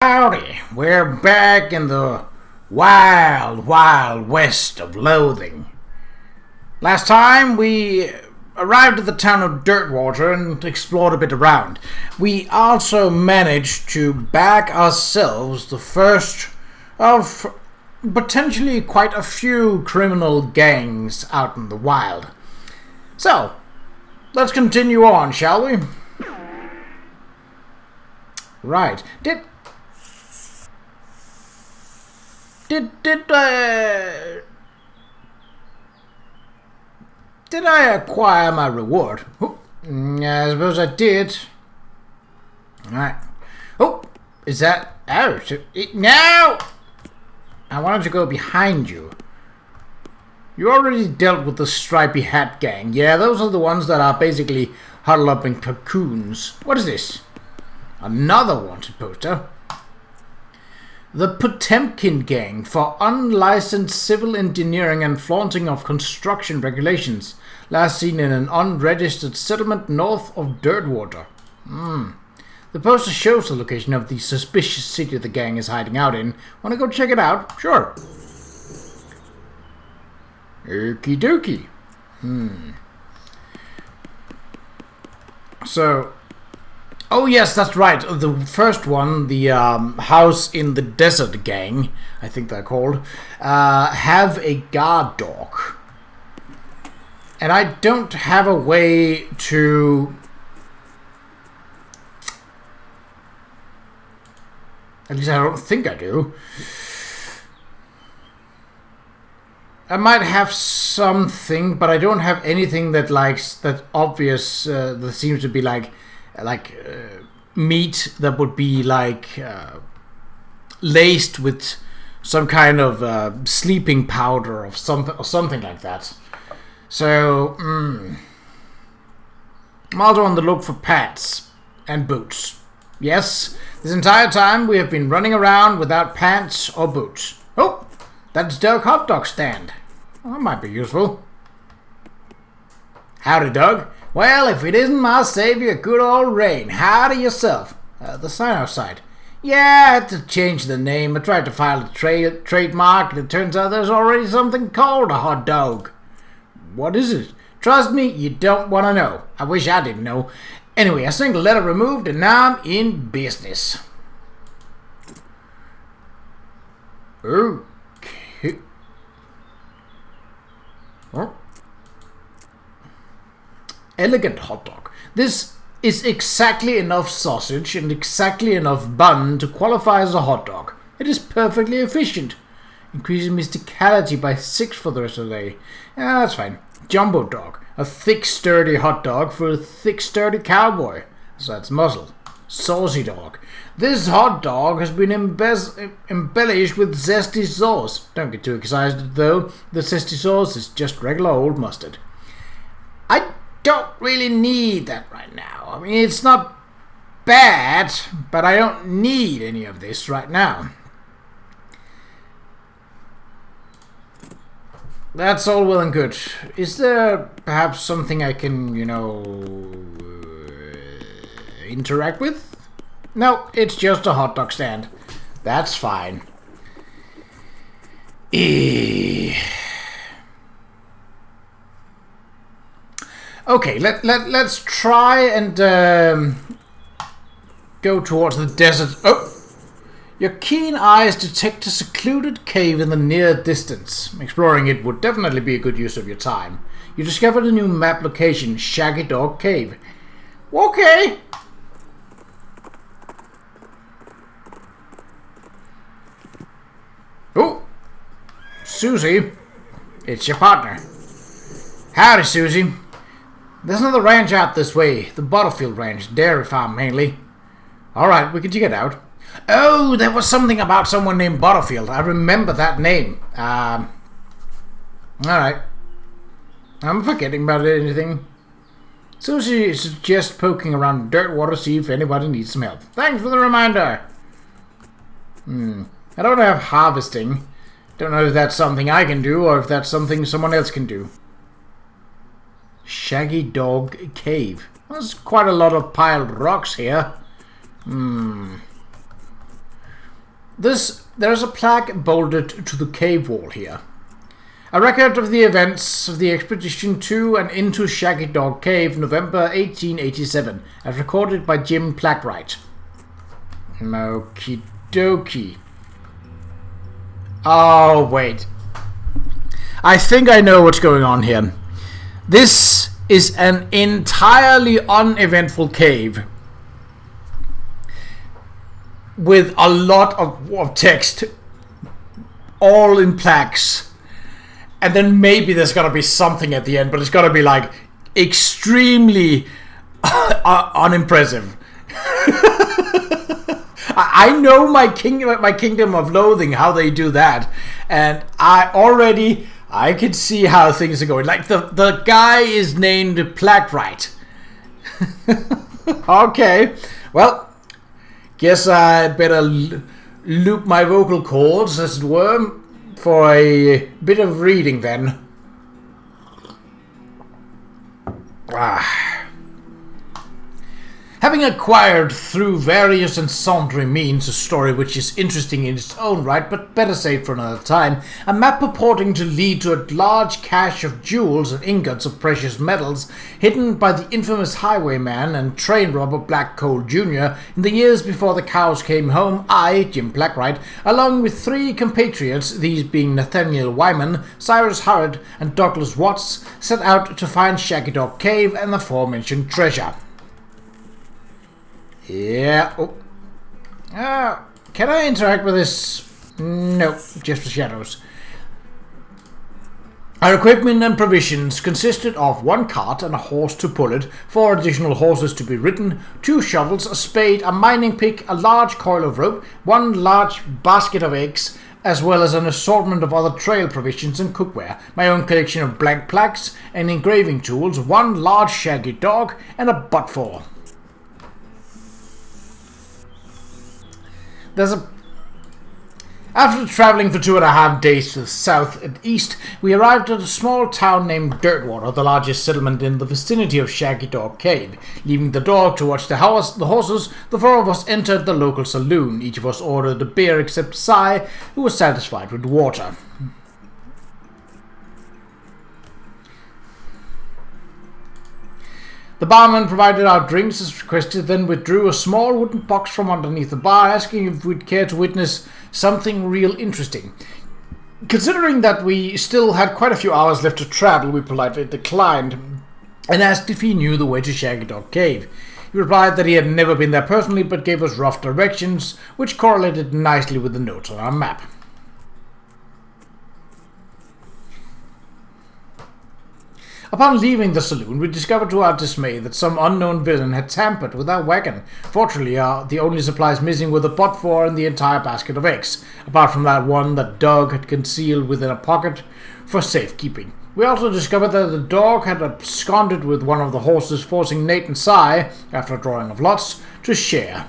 Howdy, we're back in the wild, wild west of Loathing. Last time we arrived at the town of Dirtwater and explored a bit around. We also managed to bag ourselves the first of potentially quite a few criminal gangs out in the wild. So, let's continue on, shall we? Right. Did I acquire my reward? I suppose I did. Alright. Oh, is that... Oh, no! I wanted to go behind you. You already dealt with the Stripy Hat Gang. Yeah, those are the ones that are basically huddled up in cocoons. What is this? Another wanted poster. The Potemkin Gang for unlicensed civil engineering and flaunting of construction regulations. Last seen in an unregistered settlement north of Dirtwater. The poster shows the location of the suspicious city the gang is hiding out in. Want to go check it out? Sure. Okie dokie. So... Oh yes, that's right. The first one, the House in the Desert Gang, I think they're called, have a guard dog. And I don't have a way to... At least I don't think I do. I might have something, but I don't have anything that that obvious, that seems to be like meat that would be laced with some kind of sleeping powder or something like that. So I'm also on the look for pants and boots. Yes, this entire time we have been running around without pants or boots. Oh, that's Doug Hot Dog stand. Well, that might be useful. Howdy, Doug. Well, if it isn't my savior, good old Rain. Howdy yourself. The sign outside. Yeah, I had to change the name. I tried to file a trademark, and it turns out there's already something called a hot dog. What is it? Trust me, you don't want to know. I wish I didn't know. Anyway, a single letter removed, and now I'm in business. Okay. Oh. Elegant hot dog. This is exactly enough sausage and exactly enough bun to qualify as a hot dog. It is perfectly efficient. Increasing mysticality by 6 for the rest of the day. Yeah, that's fine. Jumbo dog. A thick, sturdy hot dog for a thick, sturdy cowboy. So that's muscle. Saucy dog. This hot dog has been embellished with zesty sauce. Don't get too excited though. The zesty sauce is just regular old mustard. I don't really need that right now. I mean, it's not bad, but I don't need any of this right now. That's all well and good. Is there perhaps something I can, interact with? No, it's just a hot dog stand. That's fine. Okay, let's try and go towards the desert. Oh! Your keen eyes detect a secluded cave in the near distance. Exploring it would definitely be a good use of your time. You discovered a new map location, Shaggy Dog Cave. Okay! Oh! Susie, it's your partner. Howdy, Susie. There's another ranch out this way. The Butterfield Ranch. Dairy farm, mainly. Alright, we can check it out. Oh, there was something about someone named Butterfield. I remember that name. Alright. I'm forgetting about anything. Susie suggests poking around Dirtwater to see if anybody needs some help. Thanks for the reminder. I don't have harvesting. Don't know if that's something I can do or if that's something someone else can do. Shaggy Dog Cave. There's quite a lot of piled rocks here. There's a plaque bolted to the cave wall here. A record of the events of the expedition to and into Shaggy Dog Cave, November 1887, as recorded by Jim Qa'Rajh. Okie dokie. Oh, wait. I think I know what's going on here. This is an entirely uneventful cave with a lot of text, all in plaques. And then maybe there's gonna be something at the end, but it's gonna be like extremely unimpressive. I know my kingdom of loathing, how they do that, and I can see how things are going. Like the guy is named Qa'Rajh. Okay, well, guess I better loop my vocal cords, as it were, for a bit of reading then. Having acquired through various and sundry means a story which is interesting in its own right, but better saved for another time, a map purporting to lead to a large cache of jewels and ingots of precious metals hidden by the infamous highwayman and train robber Black Cole Jr. in the years before the cows came home, I, Jim Qa'Rajh, along with 3 compatriots, these being Nathaniel Wyman, Cyrus Harrod, and Douglas Watts, set out to find Shaggy Dog Cave and the aforementioned treasure. Yeah. Oh. Can I interact with this? No, just the shadows. Our equipment and provisions consisted of 1 cart and a horse to pull it, 4 additional horses to be ridden, 2 shovels, a spade, a mining pick, a large coil of rope, 1 large basket of eggs, as well as an assortment of other trail provisions and cookware, my own collection of blank plaques and engraving tools, 1 large shaggy dog, and a butt-for. After travelling for 2.5 days to the south and east, we arrived at a small town named Dirtwater, the largest settlement in the vicinity of Shaggy Dog Cave. Leaving the dog to watch the horses, the 4 of us entered the local saloon. Each of us ordered a beer except Cy, who was satisfied with water. The barman provided our drinks as requested, then withdrew a small wooden box from underneath the bar, asking if we'd care to witness something real interesting. Considering that we still had quite a few hours left to travel, we politely declined and asked if he knew the way to Shaggy Dog Cave. He replied that he had never been there personally, but gave us rough directions, which correlated nicely with the notes on our map. Upon leaving the saloon, we discovered to our dismay that some unknown villain had tampered with our wagon. Fortunately, the only supplies missing were the butt-for and the entire basket of eggs, apart from that one that Doug had concealed within a pocket for safekeeping. We also discovered that the dog had absconded with one of the horses, forcing Nate and Cy, after a drawing of lots, to share.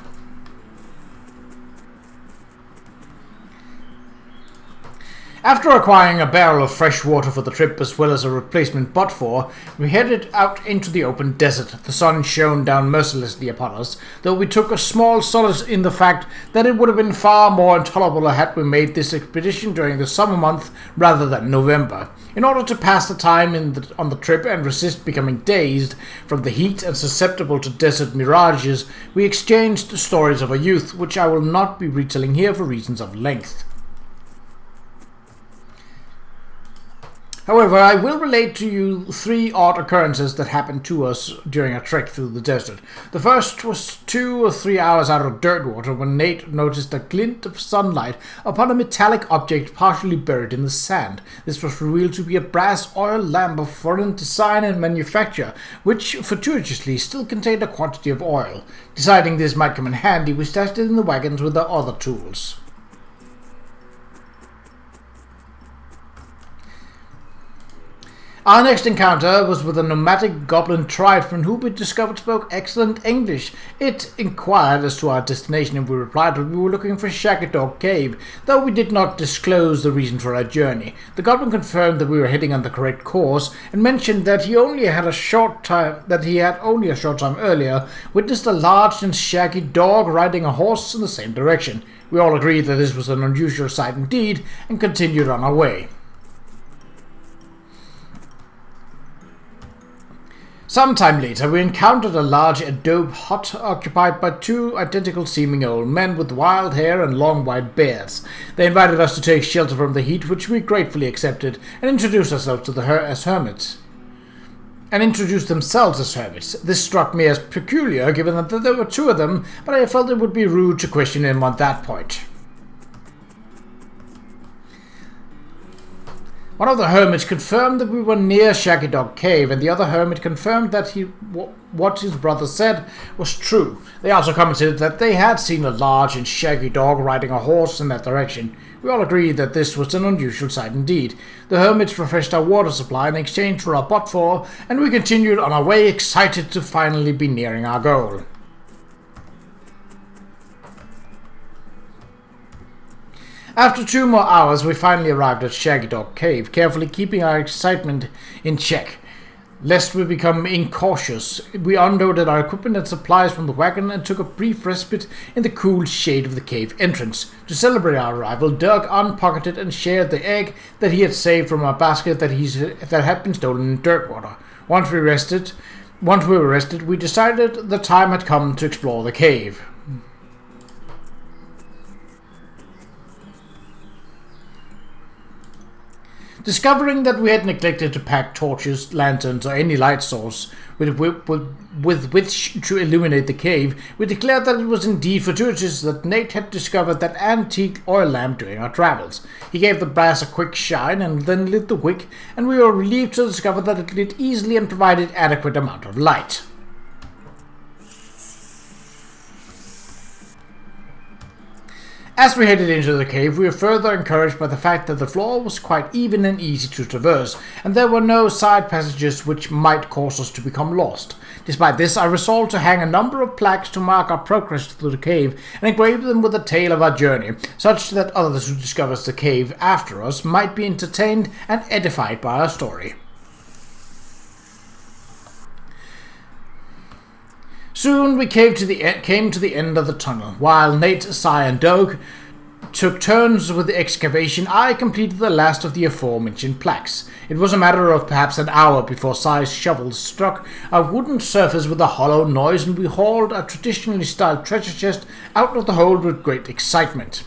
After acquiring a barrel of fresh water for the trip as well as a replacement butt-for, we headed out into the open desert. The sun shone down mercilessly upon us, though we took a small solace in the fact that it would have been far more intolerable had we made this expedition during the summer month rather than November. In order to pass the time on the trip and resist becoming dazed from the heat and susceptible to desert mirages, we exchanged stories of our youth, which I will not be retelling here for reasons of length. However, I will relate to you 3 odd occurrences that happened to us during our trek through the desert. The first was 2 or 3 hours out of Dirtwater when Nate noticed a glint of sunlight upon a metallic object partially buried in the sand. This was revealed to be a brass oil lamp of foreign design and manufacture, which fortuitously still contained a quantity of oil. Deciding this might come in handy, we stashed it in the wagons with our other tools. Our next encounter was with a nomadic goblin tribesman who we discovered spoke excellent English. It inquired as to our destination and we replied that we were looking for Shaggy Dog Cave, though we did not disclose the reason for our journey. The goblin confirmed that we were heading on the correct course and mentioned that he had only a short time earlier witnessed a large and shaggy dog riding a horse in the same direction. We all agreed that this was an unusual sight indeed, and continued on our way. Sometime later, we encountered a large adobe hut occupied by two identical-seeming old men with wild hair and long white beards. They invited us to take shelter from the heat, which we gratefully accepted, and introduced ourselves to as hermits. This struck me as peculiar, given that there were two of them, but I felt it would be rude to question him on that point. One of the hermits confirmed that we were near Shaggy Dog Cave, and the other hermit confirmed that what his brother said was true. They also commented that they had seen a large and shaggy dog riding a horse in that direction. We all agreed that this was an unusual sight indeed. The hermits refreshed our water supply in exchange for our butt-for, and we continued on our way, excited to finally be nearing our goal. After 2 more hours, we finally arrived at Shaggy Dog Cave, carefully keeping our excitement in check. Lest we become incautious, we unloaded our equipment and supplies from the wagon and took a brief respite in the cool shade of the cave entrance. To celebrate our arrival, Doug unpocketed and shared the egg that he had saved from our basket that had been stolen in Dirtwater. Once we were rested, we decided the time had come to explore the cave. Discovering that we had neglected to pack torches, lanterns, or any light source with which to illuminate the cave, we declared that it was indeed fortuitous that Nate had discovered that antique oil lamp during our travels. He gave the brass a quick shine and then lit the wick, and we were relieved to discover that it lit easily and provided adequate amount of light. As we headed into the cave, we were further encouraged by the fact that the floor was quite even and easy to traverse, and there were no side passages which might cause us to become lost. Despite this, I resolved to hang a number of plaques to mark our progress through the cave and engrave them with the tale of our journey, such that others who discover the cave after us might be entertained and edified by our story. Soon we came to the end of the tunnel. While Nate, Sai, and Doug took turns with the excavation, I completed the last of the aforementioned plaques. It was a matter of perhaps an hour before Sai's shovel struck a wooden surface with a hollow noise, and we hauled a traditionally styled treasure chest out of the hole with great excitement.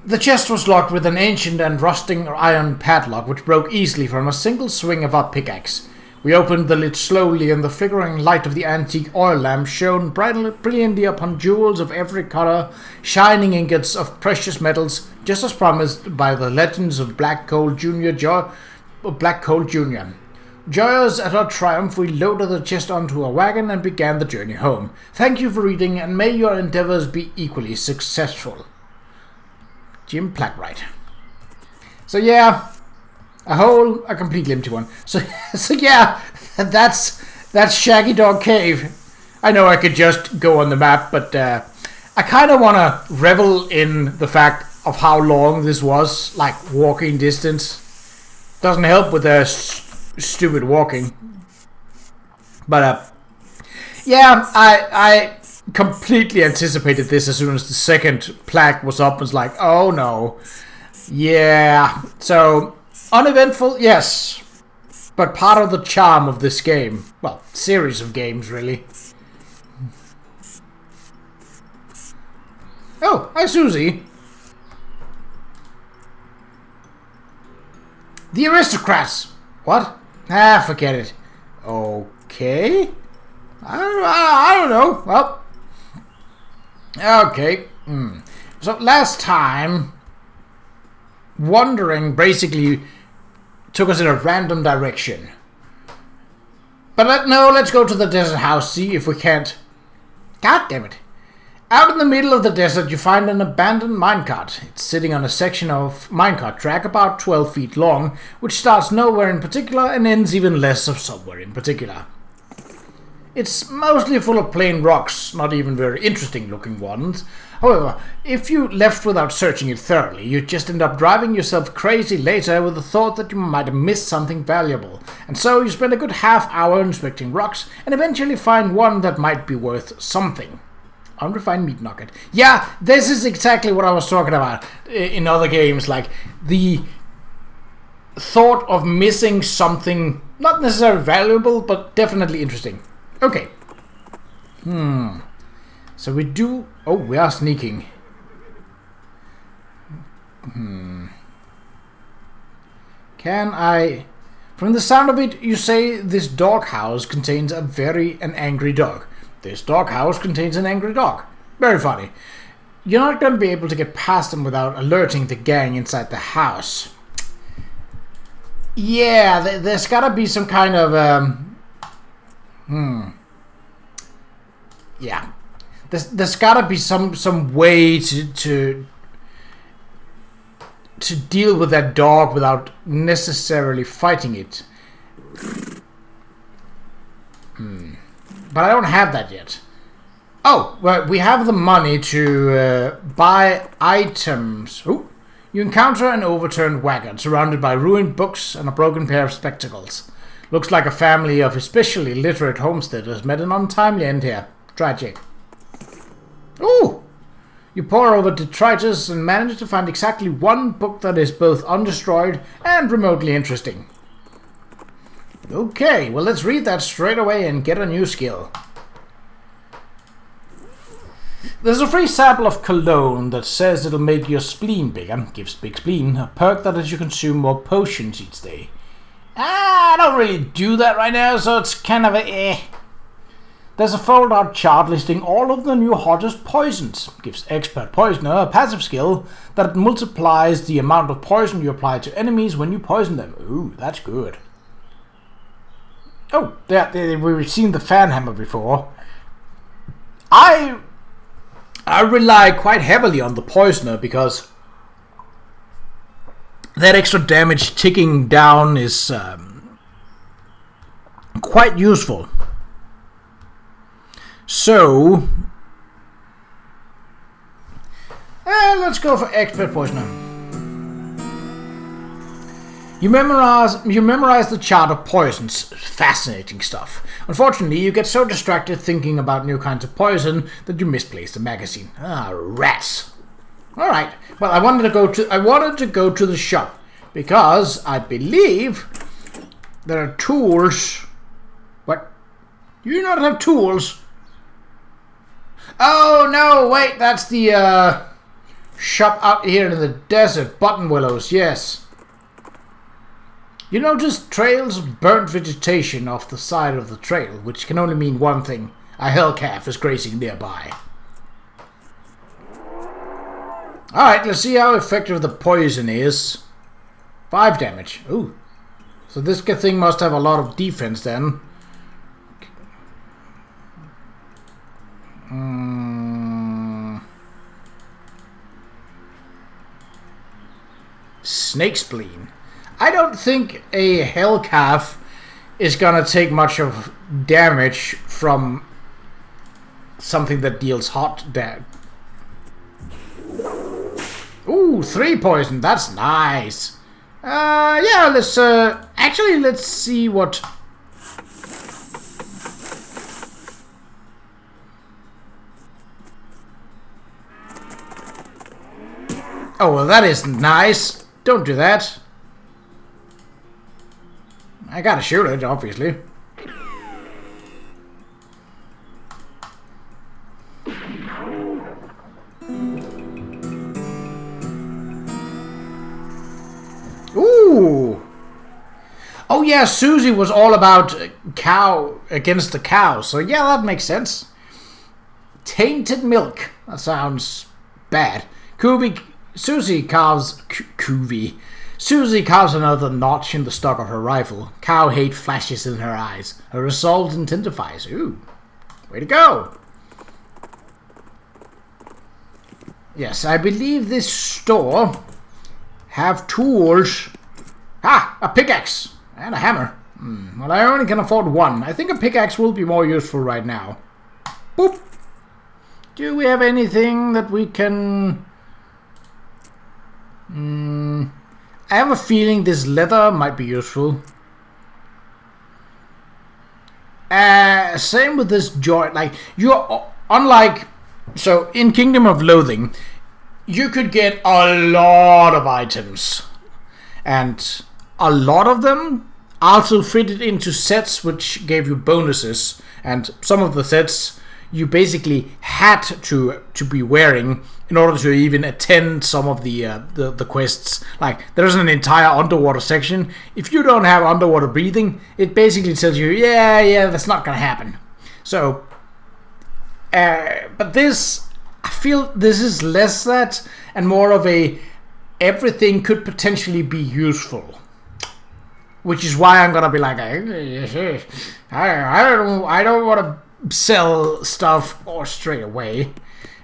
The chest was locked with an ancient and rusting iron padlock which broke easily from a single swing of our pickaxe. We opened the lid slowly, and the flickering light of the antique oil lamp shone brilliantly upon jewels of every color, shining ingots of precious metals, just as promised by the legends of Black Coal Jr. Joyous at our triumph, we loaded the chest onto a wagon and began the journey home. Thank you for reading, and may your endeavors be equally successful. Jim Qa'Rajh. So yeah, a completely empty one. So yeah, that's Shaggy Dog Cave. I know I could just go on the map, but I kind of want to revel in the fact of how long this was, like walking distance. Doesn't help with the stupid walking. But yeah, I completely anticipated this as soon as the second plaque was up. Was like, oh no. Yeah. So, uneventful, yes. But part of the charm of this game. Well, series of games, really. Oh, hi Susie. The aristocrats. What? Ah, forget it. Okay. I don't know. Well. Okay. So last time, wandering basically took us in a random direction. But let's go to the desert house, see if we can't. God damn it. Out in the middle of the desert, you find an abandoned minecart. It's sitting on a section of minecart track about 12 feet long, which starts nowhere in particular and ends even less of somewhere in particular. It's mostly full of plain rocks, not even very interesting looking ones. However, if you left without searching it thoroughly, you'd just end up driving yourself crazy later with the thought that you might have missed something valuable. And so you spend a good half hour inspecting rocks and eventually find one that might be worth something. Unrefined meat nugget. Yeah, this is exactly what I was talking about in other games, like the thought of missing something, not necessarily valuable, but definitely interesting. Okay. So we do... Oh, we are sneaking. Can I... From the sound of it, you say this doghouse contains an angry dog. This doghouse contains an angry dog. Very funny. You're not going to be able to get past them without alerting the gang inside the house. Yeah, there's got to be some kind of... Yeah. There's got to be some way to deal with that dog without necessarily fighting it. But I don't have that yet. Oh, well, we have the money to buy items. Ooh. You encounter an overturned wagon surrounded by ruined books and a broken pair of spectacles. Looks like a family of especially literate homesteaders met an untimely end here. Tragic. Ooh! You pore over detritus and manage to find exactly one book that is both undestroyed and remotely interesting. Okay, well let's read that straight away and get a new skill. There's a free sample of cologne that says it'll make your spleen bigger. Gives big spleen, a perk that lets you consume more potions each day. I don't really do that right now, so it's kind of a eh. There's a fold-out chart listing all of the new hottest poisons. Gives expert poisoner a passive skill that multiplies the amount of poison you apply to enemies when you poison them. Ooh, that's good. Oh, we've seen the fan hammer before. I rely quite heavily on the poisoner because that extra damage ticking down is quite useful. So, let's go for expert poisoner. You memorize the chart of poisons. Fascinating stuff. Unfortunately, you get so distracted thinking about new kinds of poison that you misplace the magazine. Ah, rats. All right. Well, I wanted to go to the shop because I believe there are tools. What? You do not have tools? Oh no! Wait, that's the shop out here in the desert. Button willows. Yes. You notice trails of burnt vegetation off the side of the trail, which can only mean one thing. A hellcalf is grazing nearby. Alright, let's see how effective the poison is. 5 damage. Ooh. So this thing must have a lot of defense then. Snake spleen. I don't think a hellcalf is gonna take much of damage from something that deals hot damage. Ooh, 3 poison. That's nice. Yeah, let's actually let's see what. Oh, well, that is nice. Don't do that. I gotta shoot it, obviously. Ooh! Oh yeah, Susie was all about cow against the cow, so yeah, that makes sense. Tainted milk. That sounds bad. Susie carves another notch in the stock of her rifle. Cow hate flashes in her eyes. Her resolve intensifies. Ooh. Way to go. Yes, I believe this store have tools. Ah, a pickaxe and a hammer. Well, I only can afford one. I think a pickaxe will be more useful right now. Boop. Do we have anything that we can... I have a feeling this leather might be useful. Same with this joint. Like, you're... Unlike... So, in Kingdom of Loathing, you could get a lot of items. And a lot of them also fitted into sets which gave you bonuses. And some of the sets you basically had to be wearing in order to even attend some of the quests. Like, there's an entire underwater section. If you don't have underwater breathing, it basically tells you, yeah, that's not gonna happen. So, but this, I feel this is less that and more of a everything could potentially be useful. Which is why I'm gonna be like, I don't want to sell stuff or straight away.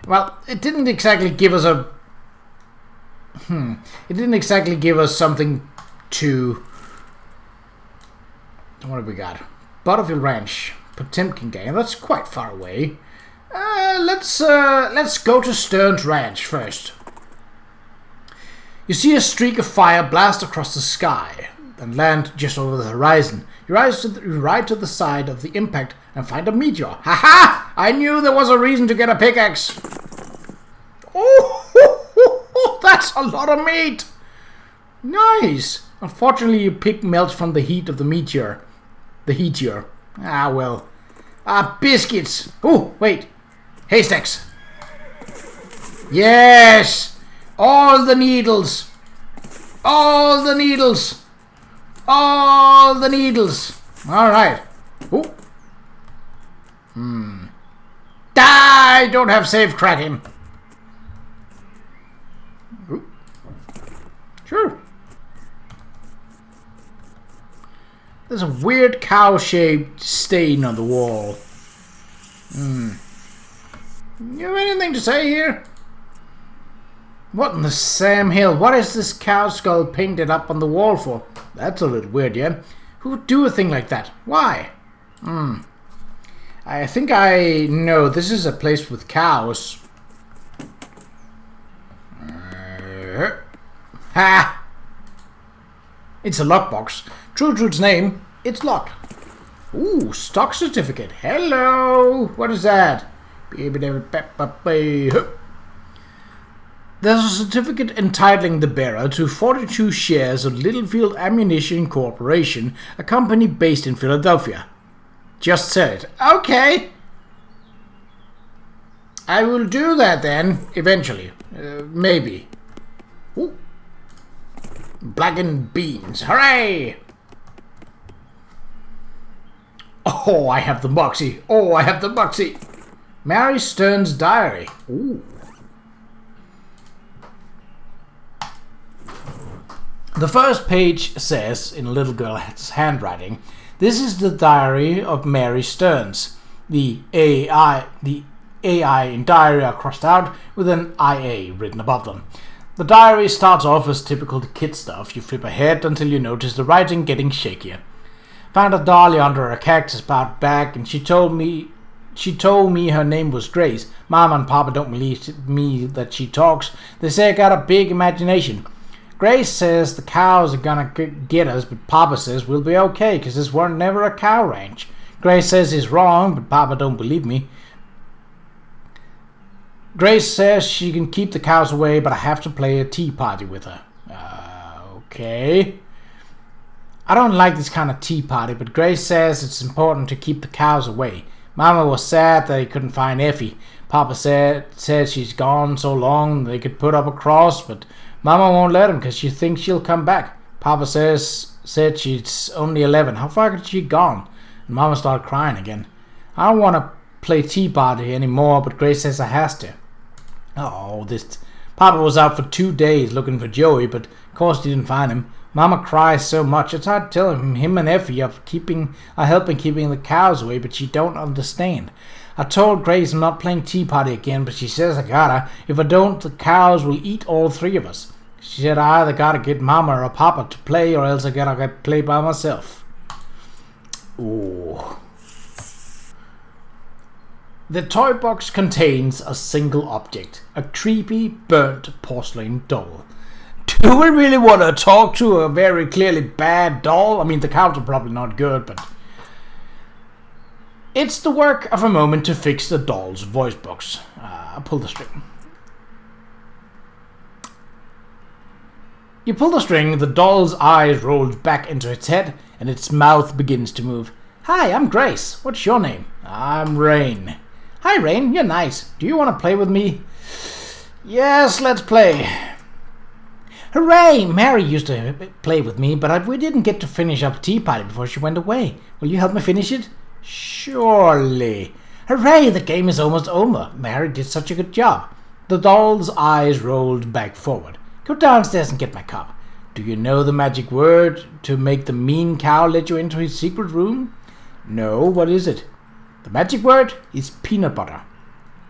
Well, it didn't exactly give us a... It didn't exactly give us something to... What have we got? Butterfield Ranch. Potemkin Gang. That's quite far away. Let's go to Stern's Ranch first. You see a streak of fire blast across the sky and land just over the horizon. You ride to the side of the impact and find a meteor. Ha! I knew there was a reason to get a pickaxe. Oh, that's a lot of meat. Nice. Unfortunately, your pick melts from the heat of the meteor. The heatier. Ah, well. Biscuits. Oh, wait. Haystacks. Yes. All the needles. All the needles. All the needles. All right. Oh. I don't have save cracking. Ooh. Sure. There's a weird cow-shaped stain on the wall. You have anything to say here? What in the Sam Hill? What is this cow skull painted up on the wall for? That's a little weird, yeah? Who would do a thing like that? Why? I think I know. This is a place with cows. Ha! It's a lockbox. True to its name, it's locked. Ooh, stock certificate. Hello! What is that? There's a certificate entitling the bearer to 42 shares of Littlefield Ammunition Corporation, a company based in Philadelphia. Just said it. Okay. I will do that then, eventually. Maybe. Ooh. Blackened beans. Hooray! Oh, I have the moxie. Oh, I have the moxie. Mary Stern's diary. Ooh. The first page says, in a little girl's handwriting, "This is the diary of Mary Stearns." The AI in diary are crossed out with an IA written above them. The diary starts off as typical kid stuff. You flip ahead until you notice the writing getting shakier. Found a dolly under a cactus out back, and she told me her name was Grace. Mama and Papa don't believe me that she talks. They say I got a big imagination. Grace says the cows are gonna get us, but Papa says we'll be okay, cause this weren't never a cow ranch. Grace says he's wrong, but Papa don't believe me. Grace says she can keep the cows away, but I have to play a tea party with her. Okay. I don't like this kind of tea party, but Grace says it's important to keep the cows away. Mama was sad that he couldn't find Effie. Papa said she's gone so long they could put up a cross, but Mama won't let him because she thinks she'll come back. Papa said she's only 11. How far could she gone? And Mama started crying again. I don't want to play tea party anymore, but Grace says I has to. Oh, this... Papa was out for 2 days looking for Joey, but of course he didn't find him. Mama cries so much. It's hard to tell him and Effie are helping keeping the cows away, but she don't understand. I told Grace I'm not playing tea party again, but she says I gotta. If I don't, the cows will eat all three of us. She said I either gotta get Mama or Papa to play, or else I gotta play by myself. Ooh. The toy box contains a single object, a creepy, burnt porcelain doll. Do we really want to talk to a very clearly bad doll? I mean, the counts are probably not good, but... It's the work of a moment to fix the doll's voice box. Pull the string. You pull the string, the doll's eyes roll back into its head, and its mouth begins to move. Hi, I'm Grace. What's your name? I'm Rain. Hi, Rain. You're nice. Do you want to play with me? Yes, let's play. Hooray! Mary used to play with me, but we didn't get to finish up Tea Party before she went away. Will you help me finish it? Surely. Hooray! The game is almost over. Mary did such a good job. The doll's eyes rolled back forward. Go downstairs and get my cup. Do you know the magic word to make the mean cow let you into his secret room? No, what is it? The magic word is peanut butter.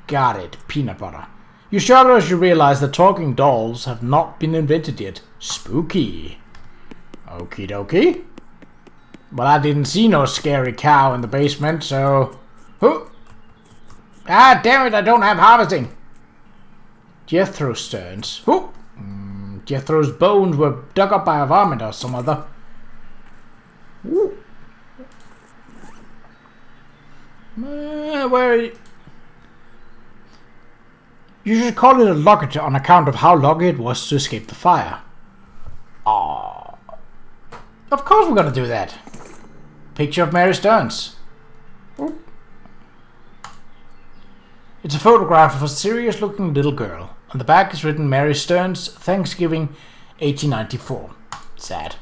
Got it, peanut butter. You shudder as you realize that talking dolls have not been invented yet. Spooky. Okie dokie. Well, I didn't see no scary cow in the basement, so... Who? Ah, damn it, I don't have harvesting. Jethro Stearns. Who? Jethro's bones were dug up by a varmint or some other. Ooh. Where... You should call it a locket on account of how lucky it was to escape the fire. Aww. Of course we're gonna do that. Picture of Mary Stearns. Ooh. It's a photograph of a serious-looking little girl. On the back is written Mary Stearns, Thanksgiving, 1894. Sad.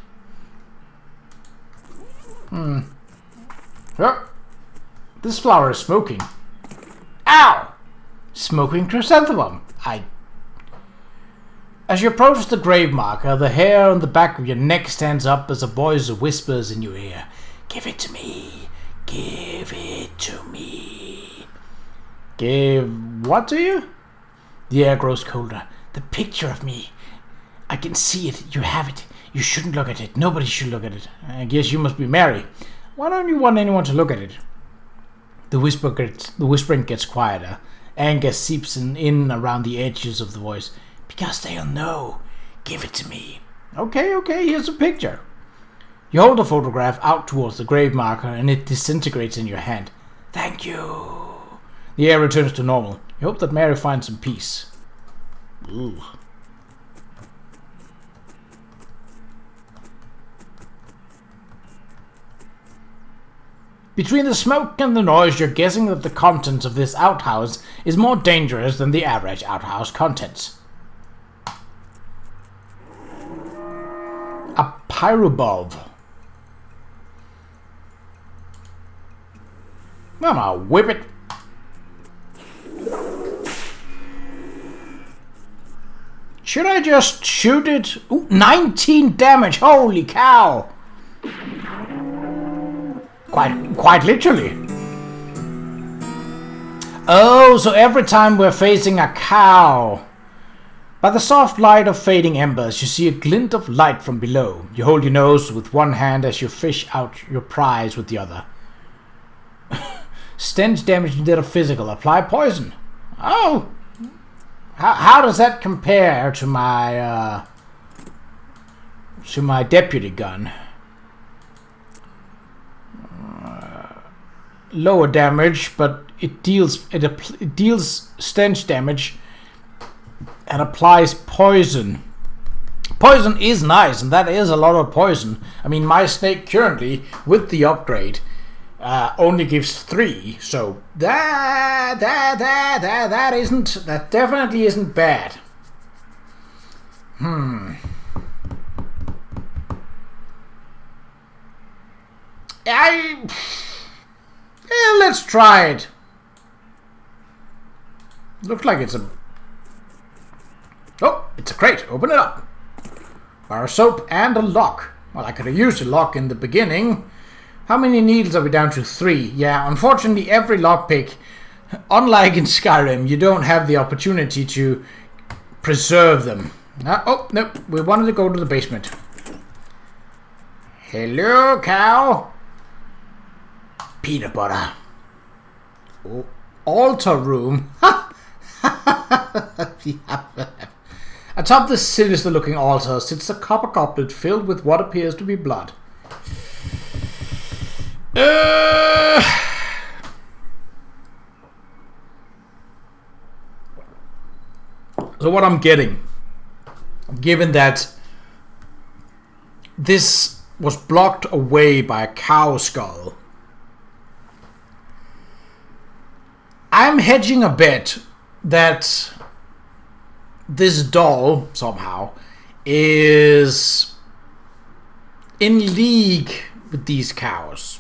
Oh. This flower is smoking. Ow! Smoking chrysanthemum. As you approach the grave marker, the hair on the back of your neck stands up as a voice whispers in your ear. Give it to me. Give it to me. Give what to you? The air grows colder. The picture of me. I can see it. You have it. You shouldn't look at it. Nobody should look at it. I guess you must be Mary. Why don't you want anyone to look at it? The whispering gets quieter. Anger seeps in around the edges of the voice. Because they'll know. Give it to me. Okay, here's a picture. You hold the photograph out towards the grave marker and it disintegrates in your hand. Thank you. The air returns to normal. You hope that Mary finds some peace. Ooh. Between the smoke and the noise, you're guessing that the contents of this outhouse is more dangerous than the average outhouse contents. A pyrobulb. I'm gonna whip it. Should I just shoot it? Ooh, 19 damage, holy cow! Quite literally. Oh, so every time we're facing a cow. By the soft light of fading embers, you see a glint of light from below. You hold your nose with one hand as you fish out your prize with the other. Stench damage instead of physical. Apply poison. Oh! How does that compare to my deputy gun? Lower damage, but it deals stench damage and applies poison. Poison is nice, and that is a lot of poison. I mean, my snake currently with the upgrade only gives 3, so that definitely isn't bad. Let's try it. Looks like it's a... Oh, it's a crate. Open it up. Bar of soap and a lock. Well, I could have used a lock in the beginning. How many needles are we down to? 3. Yeah, unfortunately, every lockpick, unlike in Skyrim, you don't have the opportunity to preserve them. Oh, no, we wanted to go to the basement. Hello, cow. peanut butter. Oh, altar room. Atop this sinister-looking altar sits a copper goblet filled with what appears to be blood. So what I'm getting, given that this was blocked away by a cow skull, I'm hedging a bet that this doll, somehow, is in league with these cows.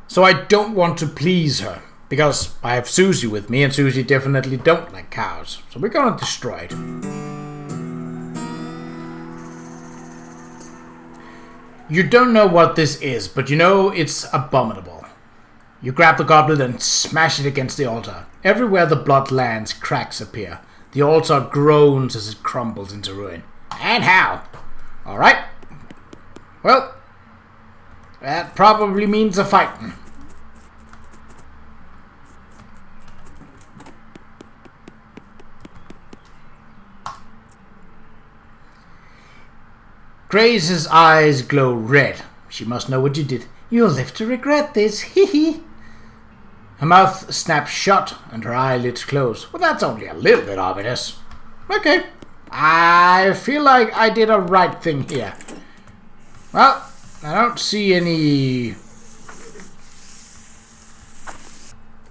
So I don't want to please her, because I have Susie with me, and Susie definitely don't like cows. So we're gonna destroy it. You don't know what this is, but you know it's abominable. You grab the goblet and smash it against the altar. Everywhere the blood lands, cracks appear. The altar groans as it crumbles into ruin. And how? Alright. Well, that probably means a fight. Grace's eyes glow red. She must know what you did. You'll live to regret this. Hee hee. Her mouth snaps shut and her eyelids close. Well, that's only a little bit ominous. Okay. I feel like I did a right thing here. Well, I don't see any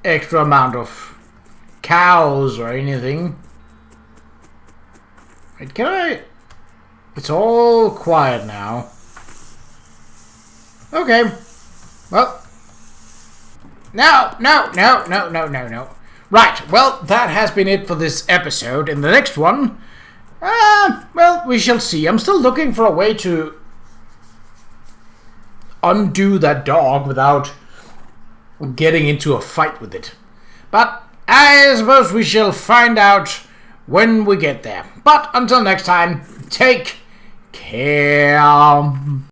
extra amount of cows or anything. Wait, can I... It's all quiet now. Okay. Well. No. Right, well, that has been it for this episode. In the next one, well, we shall see. I'm still looking for a way to undo that dog without getting into a fight with it. But I suppose we shall find out when we get there. But until next time, take care.